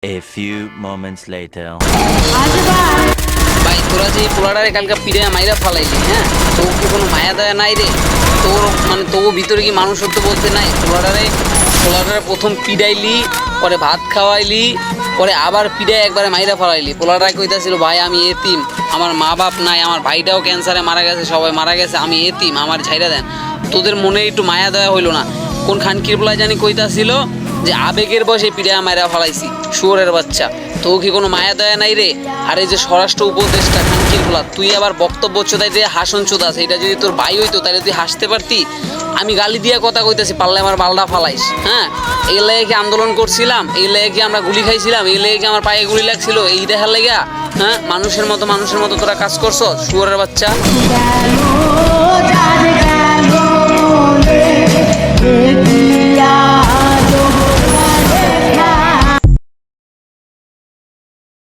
A few moments later. ভাই তোরা যে পোলাটারে কালকে পিড়ে মাইরা ফালাইলি, হ্যাঁ, তোর কি কোনো মায়া দয়া নাই রে? তোর মানে তোর ভিতরে কি মানুষত্ব বলতে নাই? পোলাটারে প্রথম পিড়াইলি, পরে ভাত খাওয়াইলি, পরে আবার পিড়াই একবারে মাইরা ফালাইলি। পোলাটারে কইতাছিল ভাই আমি এতিম, আমার মা বাপ নাই, আমার ভাইটাও ক্যান্সারে মারা গেছে, সবাই মারা গেছে, আমি এতিম, আমার ঝাইরা দেন। তোদের মনে একটু মায়া দয়া হইলো না? কোন খানকির পোলায় জানি কইতাছিল যে আবেগের বসে পিড়া মাইরা ফালাইছি, শুয়োরের বাচ্চা। তো কি কোনো মায়া দয়া নাই রে? আর এই যে স্বরাষ্ট্র উপদেষ্টা খানকির পোলা, তুই আবার বক্তব্য চোদাই দিয়ে হাসন চোদাস। এটা যদি তোর ভাই হইতো তাহলে তুই হাসতে পারতি। আমি গালি দিয়া কথা কইতেছি, পারলে আমার বালডা ফালাইস। হ্যাঁ, এই লেগে কি আন্দোলন করছিলাম? এই লেগে কি আমরা গুলি খাইছিলাম? এই লেগে কি আমার পায়ে গুলি লাগছিল? এই দেখার লেগা? হ্যাঁ, মানুষের মতো তোরা কাজ করছো, শুয়োরের বাচ্চা।